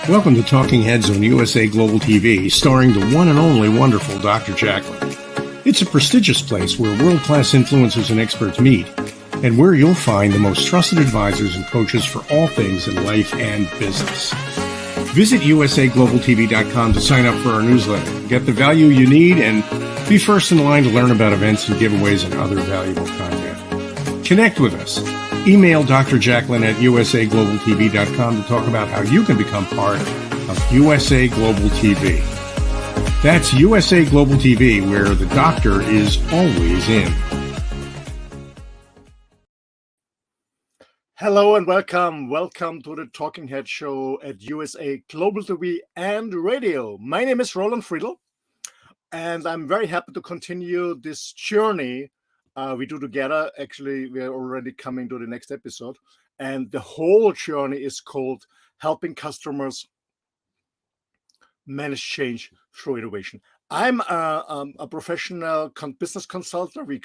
Welcome to Talking Heads on USA Global TV, starring the one and only wonderful Dr. Jacqueline. It's a prestigious place where world-class influencers and experts meet, and where you'll find the most trusted advisors and coaches for all things in life and business. Visit usaglobaltv.com to sign up for our newsletter, get the value you need, and be first in line to learn about events and giveaways and other valuable content. Connect with us. Email Dr. Jacqueline at usaglobaltv.com to talk about how you can become part of USA Global TV. That's USA Global TV, where the doctor is always in. Hello and welcome. Welcome to the Talking Head Show at USA Global TV and Radio. My name is Roland Friedl, and I'm very happy to continue this journey we do together. Actually, we are already coming to the next episode, and the whole journey is called Helping Customers Manage Change Through Innovation. I'm a professional business consultant. We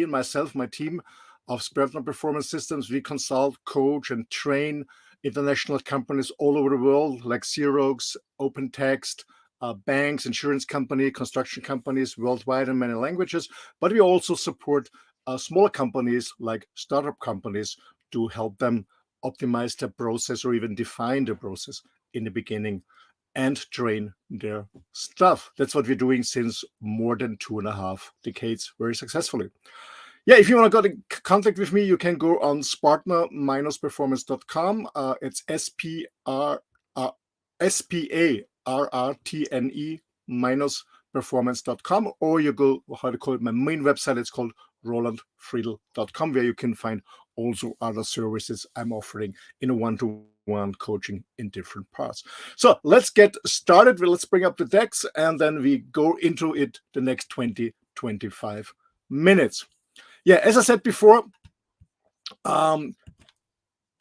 and myself, my team of Spirit and Performance Systems, we consult, coach, and train international companies all over the world, like Xerox, OpenText, banks, insurance company, construction companies worldwide in many languages. But we also support smaller companies like startup companies to help them optimize their process or even define the process in the beginning and train their staff. That's what we're doing since more than 2.5 decades very successfully. Yeah, if you want to get in contact with me, you can go on spartner-performance.com. It's SPARRTNE-performance.com, or you go, how to call it, my main website, it's called rolandfriedl.com, where you can find also other services I'm offering in a one-to-one coaching in different parts. So let's get started. Let's bring up the decks, and then we go into it the next 20-25 minutes. Yeah, as I said before,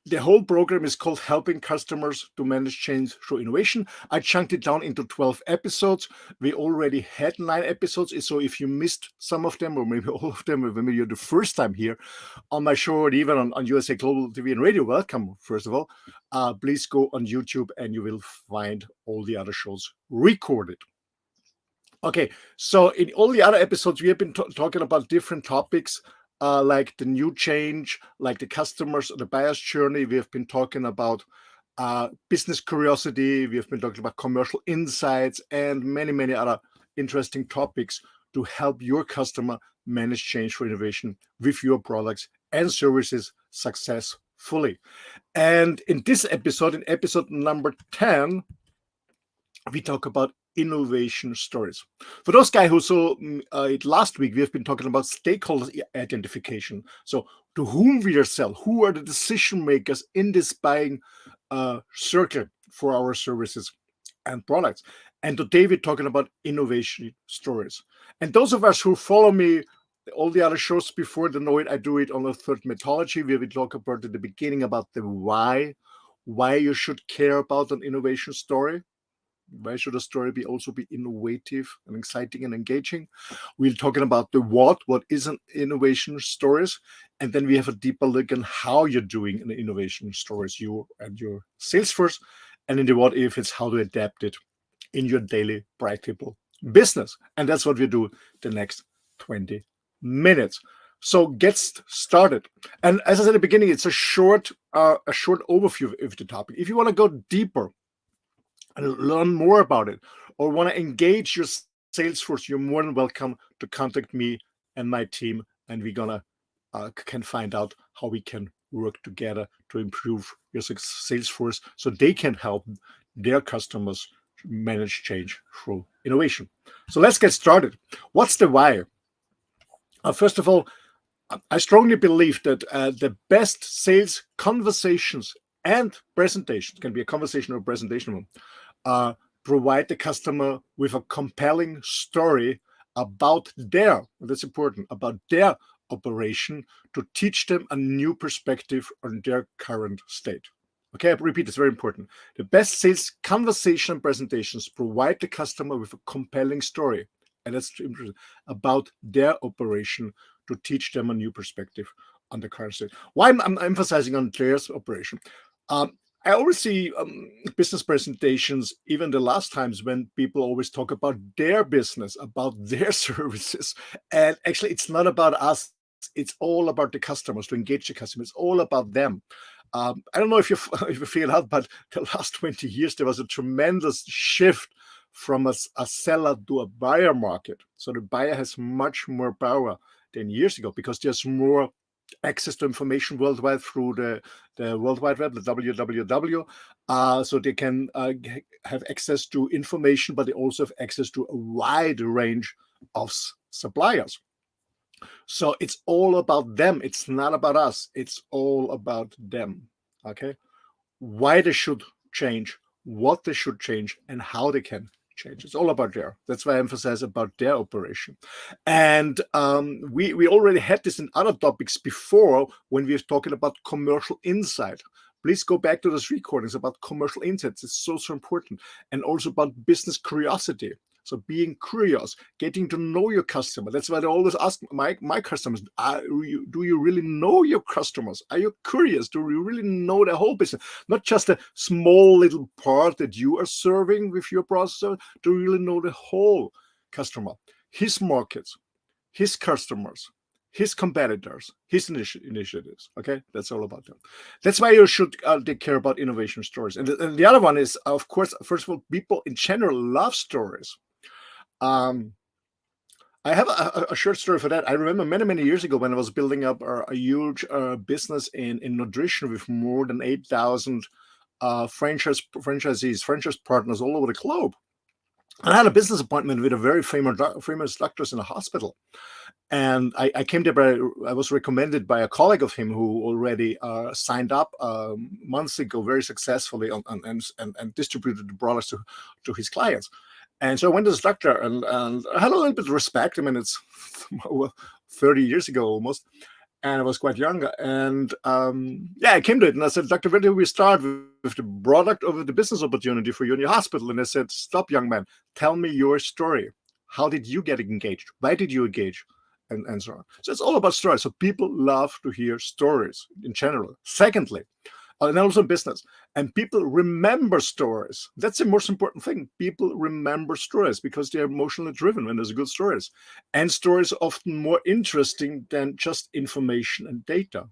the whole program is called Helping Customers to Manage Change Through Innovation. I chunked it down into 12 episodes. We already had 9 episodes. So if you missed some of them, or maybe all of them, or maybe you're the first time here on my show, or even on USA Global TV and Radio, welcome, first of all. Please go on YouTube and you will find all the other shows recorded. Okay, so in all the other episodes, we have been talking about different topics, like the new change, like the customers, the buyer's journey. We have been talking about business curiosity. We have been talking about commercial insights and many, many other interesting topics to help your customer manage change for innovation with your products and services successfully. And in this episode, in episode number 10, we talk about innovation stories. For those guys who saw it last week, we have been talking about stakeholder identification. So to whom we sell, who are the decision makers in this buying circle for our services and products. And today we're talking about innovation stories. And those of us who follow me, all the other shows before, they know it. I do it on the third methodology, where we talk about at the beginning about the why you should care about an innovation story. Why should a story also be innovative and exciting and engaging? We're talking about the what is an innovation stories, and then we have a deeper look at how you're doing in innovation stories, you and your sales force, and in the what if, it's how to adapt it in your daily practical business. And that's what we do the next 20 minutes. So get started. And as I said at the beginning, it's a short overview of the topic. If you want to go deeper and learn more about it, or want to engage your sales force, you're more than welcome to contact me and my team, and we're gonna can find out how we can work together to improve your sales force so they can help their customers manage change through innovation. So let's get started. What's the why? First of all, I strongly believe that the best sales conversations and presentations, can be a conversation or a presentation, provide the customer with a compelling story about that's important, about their operation, to teach them a new perspective on their current state. Okay, I repeat, it's very important. The best sales conversation and presentations provide the customer with a compelling story, and that's important, about their operation, to teach them a new perspective on the current state. Why I'm emphasizing on their operation? I always see business presentations, even the last times when people always talk about their business, about their services. And actually, it's not about us. It's all about the customers, to engage the customer. It's all about them. I don't know if you if you feel out, but the last 20 years there was a tremendous shift from a seller to a buyer market. So the buyer has much more power than years ago because there's more access to information worldwide through the World Wide Web, the www. So they can have access to information, but they also have access to a wide range of suppliers. So it's all about them. It's not about us. It's all about them. Okay. Why they should change, what they should change, and how they can change. It's all about there. That's why I emphasize about their operation. And we already had this in other topics before when we were talking about commercial insight. Please go back to those recordings about commercial insights. It's so important. And also about business curiosity. So being curious, getting to know your customer. That's why I always ask my customers, do you really know your customers? Are you curious? Do you really know the whole business? Not just a small little part that you are serving with your process. Do you really know the whole customer, his markets, his customers, his competitors, his initiatives? Okay, that's all about them. That's why you should take care about innovation stories. And the other one is, of course, first of all, people in general love stories. I have a short story for that. I remember many years ago when I was building up a huge business in nutrition with more than 8,000 franchisees, franchise partners all over the globe. And I had a business appointment with a very famous doctors in a hospital. And I came there I was recommended by a colleague of him who already signed up months ago very successfully and distributed the products to his clients. And so I went to this doctor and I had a little bit of respect. I mean, it's 30 years ago almost. And I was quite young. And I came to it and I said, Doctor, where do we start with the product or with the business opportunity for you in your hospital? And I said, stop, young man, tell me your story. How did you get engaged? Why did you engage? And so on. So it's all about stories. So people love to hear stories in general. Secondly, and also in business. And people remember stories. That's the most important thing. People remember stories because they're emotionally driven when there's good stories. And stories are often more interesting than just information and data.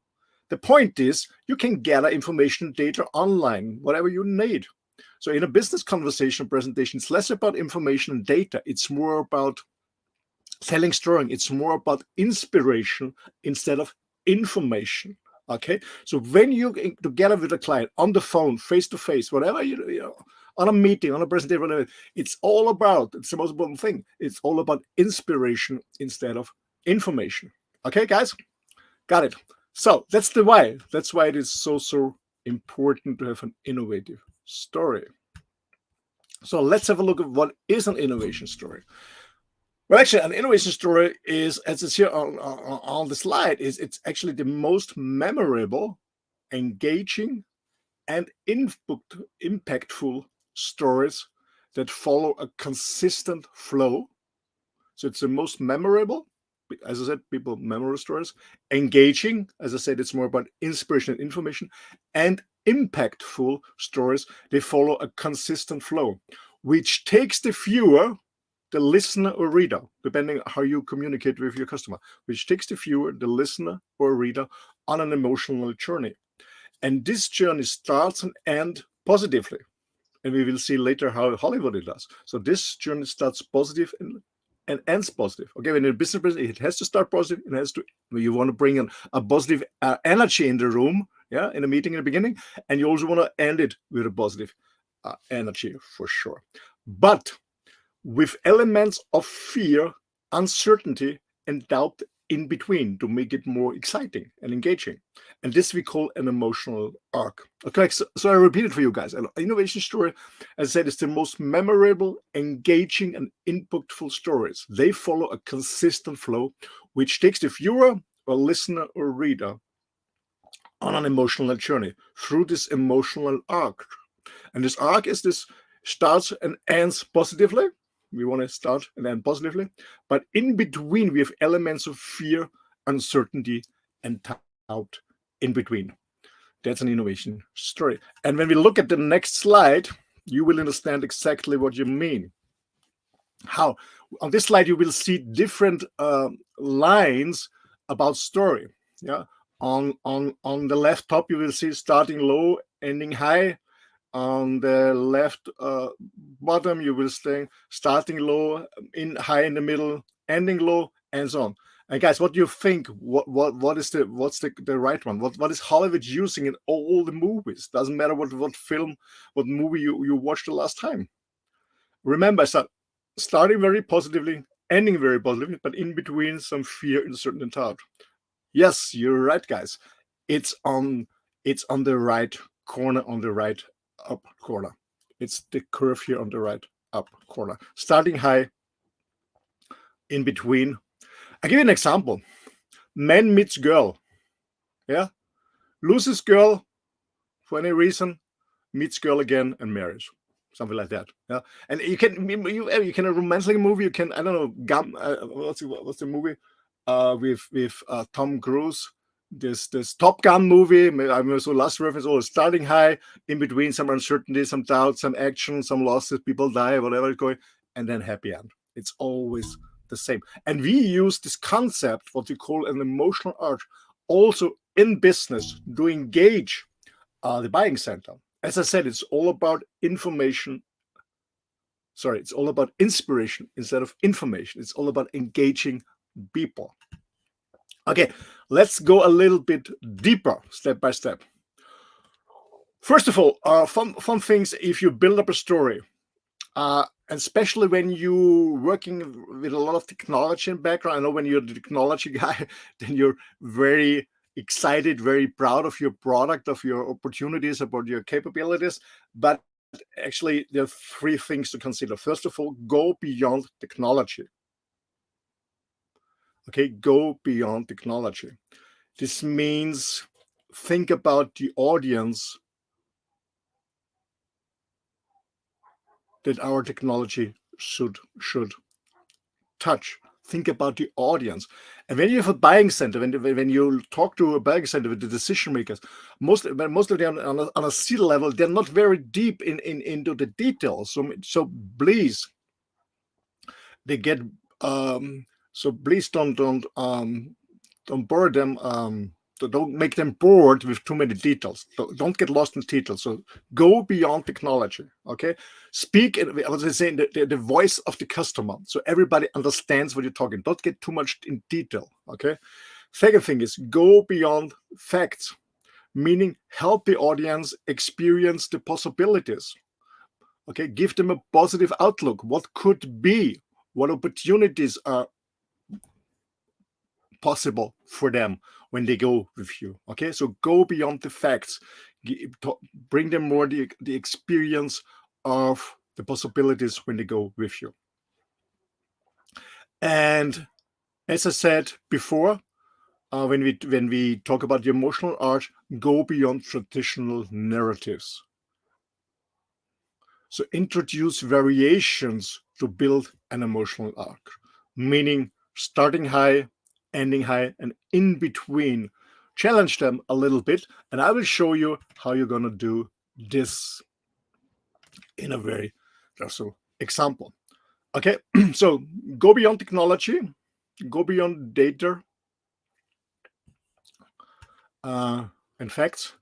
The point is, you can gather information and data online, whatever you need. So in a business conversation presentation, it's less about information and data. It's more about telling story. It's more about inspiration instead of information. Okay, so when you together with a client on the phone, face to face, whatever you know, on a meeting, on a presentation, whatever, it's all about. It's the most important thing. It's all about inspiration instead of information. Okay, guys, got it. So that's the why. That's why it is so important to have an innovative story. So let's have a look at what is an innovation story. Well, actually, an innovation story is, as it's here on the slide, it's actually the most memorable, engaging, and impactful stories that follow a consistent flow. So it's the most memorable, as I said, people memorable stories. Engaging, as I said, it's more about inspiration and information, and impactful stories. They follow a consistent flow, which takes the viewer, the listener or reader, depending how you communicate with your customer, which takes the viewer, the listener or reader on an emotional journey. And this journey starts and ends positively. And we will see later how Hollywood it does. So this journey starts positive and ends positive. Okay, when in a business, it has to start positive. It has to, you want to bring in a positive energy in the room, yeah, in a meeting in the beginning. And you also want to end it with a positive energy for sure. But with elements of fear, uncertainty, and doubt in between to make it more exciting and engaging. And this we call an emotional arc. Okay, so I repeat it for you guys. An innovation story, as I said, is the most memorable, engaging, and impactful stories. They follow a consistent flow, which takes the viewer or listener or reader on an emotional journey through this emotional arc. And this arc is this starts and ends positively. We want to start and end positively. But in between, we have elements of fear, uncertainty, and doubt in between. That's an innovation story. And when we look at the next slide, you will understand exactly what you mean. How? On this slide, you will see different lines about story. Yeah. On the left top, you will see starting low, ending high. On the left bottom, you will stay starting low, in high in the middle, ending low, and so on. And guys, what do you think? What's the right one? What is Hollywood using in all the movies? Doesn't matter what film, what movie you watched the last time. Remember, starting very positively, ending very positively, but in between some fear and certain doubt. Yes, you're right, guys. It's on the right corner, on the right up corner. It's the curve here on the right up corner. Starting high, in between. I give you an example. Man meets girl. Yeah. Loses girl for any reason, meets girl again and marries. Something like that. Yeah. And you can a romantic movie, you can, I don't know, what's the movie? With Tom Cruise. This Top Gun movie. I'm so last reference. Oh, starting high, in between some uncertainty, some doubt, some action, some losses, people die, whatever is going, and then happy end. It's always the same. And we use this concept, what we call an emotional arc, also in business to engage the buying center. As I said, it's all about information. Sorry, it's all about inspiration instead of information. It's all about engaging people. Okay, let's go a little bit deeper, step by step. First of all, fun things if you build up a story, especially when you're working with a lot of technology in background. I know when you're the technology guy, then you're very excited, very proud of your product, of your opportunities, about your capabilities. But actually, there are three things to consider. First of all, go beyond technology. Okay, go beyond technology. This means think about the audience that our technology should touch. Think about the audience. And when you have a buying center, when you talk to a buying center with the decision makers, most of them on a C level, they're not very deep into the details. So please, they get so please don't bore them. So don't make them bored with too many details. Don't get lost in details. So go beyond technology. Okay, speak. I was saying the voice of the customer, so everybody understands what you're talking. Don't get too much in detail. Okay. Second thing is go beyond facts, meaning help the audience experience the possibilities. Okay, give them a positive outlook. What could be? What opportunities are possible for them when they go with you. Okay, so go beyond the facts, bring them more the experience of the possibilities when they go with you. And as I said before, when we talk about the emotional arc, go beyond traditional narratives. So introduce variations to build an emotional arc, meaning starting high, ending high, and in between. Challenge them a little bit, and I will show you how you're going to do this in a very special example. Okay, so go beyond technology, go beyond data and facts,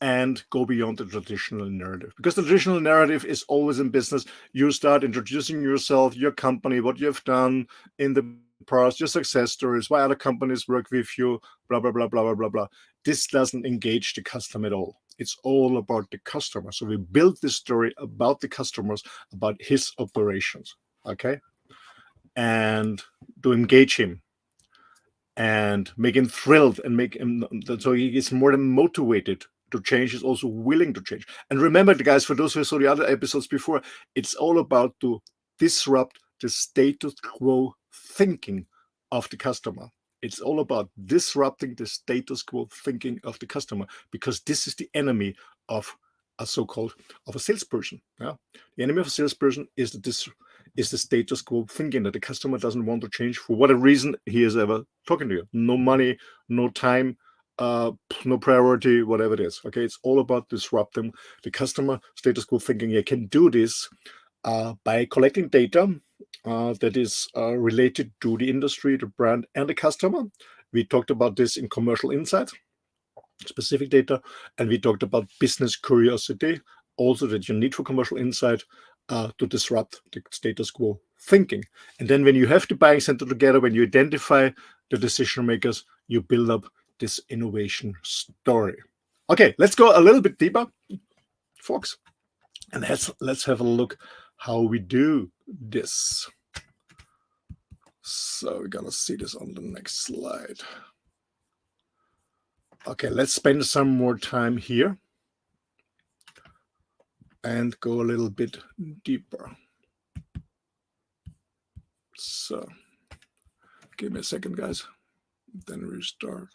and go beyond the traditional narrative. Because the traditional narrative is always in business. You start introducing yourself, your company, what you've done in the past, your success stories, why other companies work with you, blah, blah, blah, blah, blah, blah, blah. This doesn't engage the customer at all. It's all about the customer. So we build this story about the customers, about his operations, okay? And to engage him and make him thrilled and make him so he is more than motivated to change, is also willing to change. And remember, guys, for those who saw the other episodes before, it's all about to disrupt the status quo thinking of the customer. It's all about disrupting the status quo thinking of the customer, because this is the enemy of a so-called of a salesperson. Yeah, the enemy of a salesperson is the status quo thinking that the customer doesn't want to change for whatever reason he is ever talking to you. No money, no time, no priority, whatever it is. Okay, it's all about disrupting the customer status quo thinking. You can do this by collecting data that is related to the industry, the brand, and the customer. We talked about this in commercial insight, specific data, and we talked about business curiosity, also that you need for commercial insight to disrupt the status quo thinking. And then when you have the buying center together, when you identify the decision makers, you build up this innovation story. Okay, let's go a little bit deeper, folks, and let's have a look how we do this. So we're gonna see this on the next slide. Okay, let's spend some more time here and go a little bit deeper. So give me a second, guys, then restart.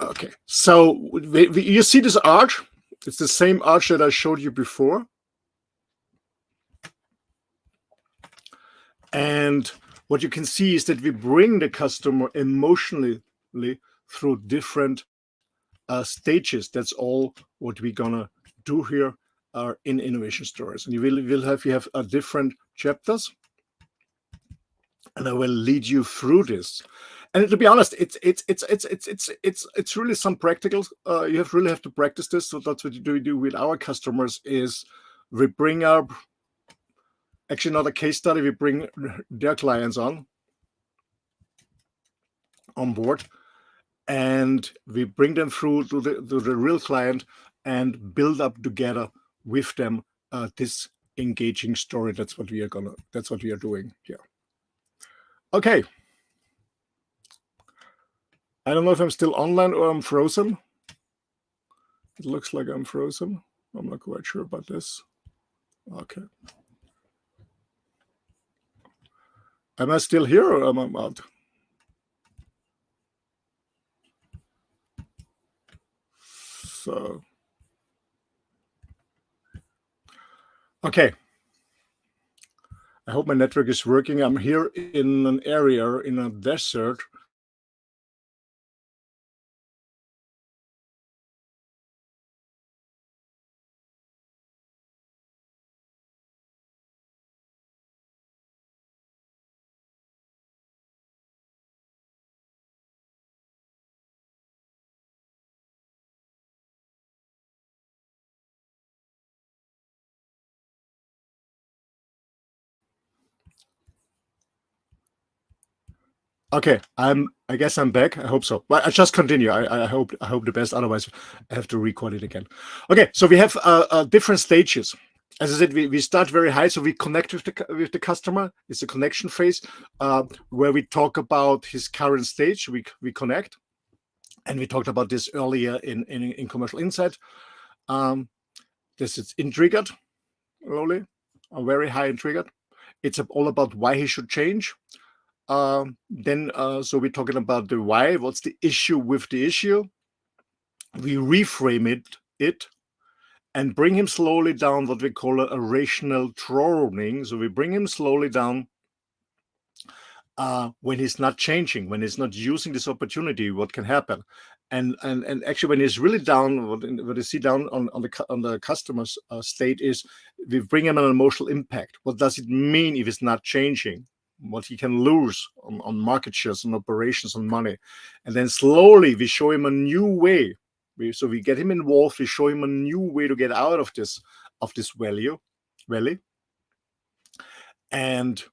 Okay, so you see this arch? It's the same arch that I showed you before. And what you can see is that we bring the customer emotionally through different stages. That's all what we're gonna do here in innovation stories. And you have different chapters, and I will lead you through this. And to be honest, it's really some practical. You really have to practice this. So that's what we do with our customers. Is we bring up, actually not a case study. We bring their clients on board, and we bring them through to the real client and build up together with them this engaging story. That's what we are doing here. Okay. I don't know if I'm still online or I'm frozen. It looks like I'm frozen. I'm not quite sure about this. Okay. Am I still here or am I out? So, okay. I hope my network is working. I'm here in an area, in a desert. Okay, I guess I'm back. I hope so. Well, I just continue. I hope the best. Otherwise, I have to record it again. Okay, so we have different stages. As I said, we start very high, so we connect with the customer. It's a connection phase where we talk about his current stage. We connect, and we talked about this earlier in commercial insight. This is intrigued, slowly, very high intrigued. It's all about why he should change. So we're talking about the why. What's the issue with the issue? We reframe it and bring him slowly down what we call a rational droning. So we bring him slowly down when he's not changing, when he's not using this opportunity, what can happen? And actually, when he's really down, what you see down on the customer's state is we bring him an emotional impact. What does it mean if it's not changing? What he can lose on market shares, on operations, on money. And then slowly we show him a new way. So we get him involved, we show him a new way to get out of this valley. And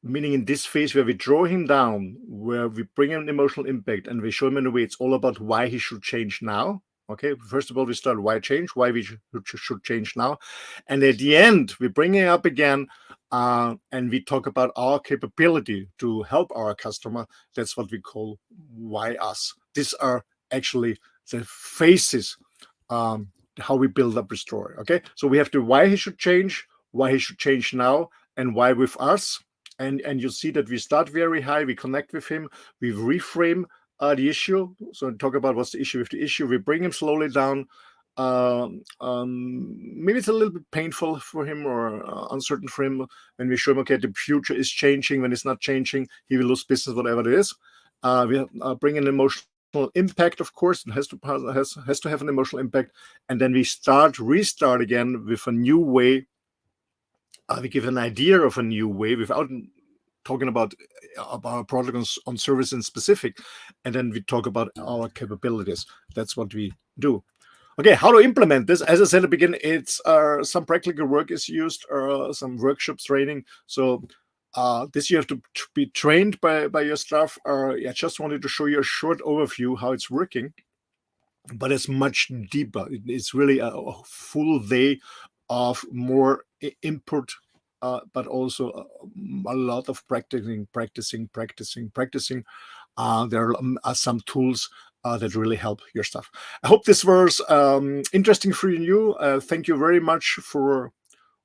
meaning in this phase where we draw him down, where we bring him an emotional impact and we show him in a way, it's all about why he should change now. Okay, first of all, we start why change, why we should change now. And at the end, we bring him up again and we talk about our capability to help our customer. That's what we call why us. These are actually the phases, how we build up a story. Okay, so we have the why he should change now, and why with us. And you see that we start very high, we connect with him, we reframe the issue. So talk about what's the issue with the issue. We bring him slowly down. Maybe it's a little bit painful for him or uncertain for him when we show him, okay, the future is changing. When it's not changing, he will lose business, whatever it is. We bring an emotional impact, of course. It has to have an emotional impact. And then we restart again with a new way. We give an idea of a new way without talking about our product on service in specific. And then we talk about our capabilities. That's what we do. Okay, how to implement this? As I said at the beginning, it's some practical work is used, or some workshops, training. So this you have to be trained by your staff. I just wanted to show you a short overview how it's working, but it's much deeper. It's really a full day of more input, but also a lot of practicing. There are some tools that really help your stuff. I hope this was interesting for you. Thank you very much for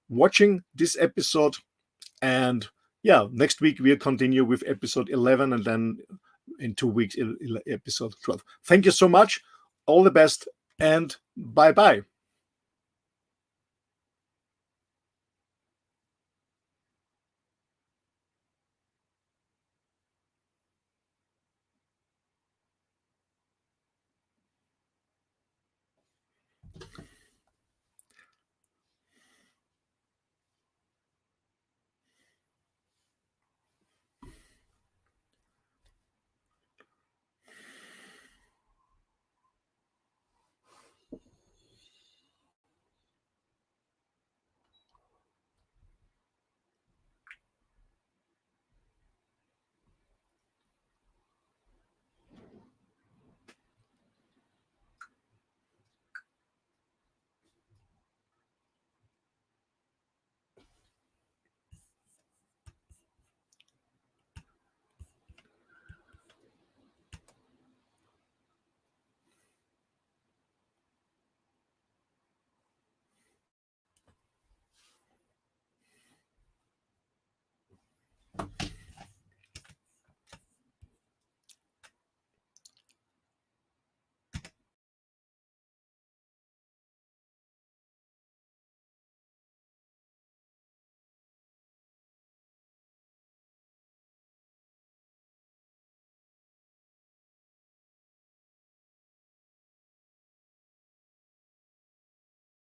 watching this episode. And yeah, next week we'll continue with episode 11, and then in 2 weeks, episode 12. Thank you so much. All the best, and bye-bye.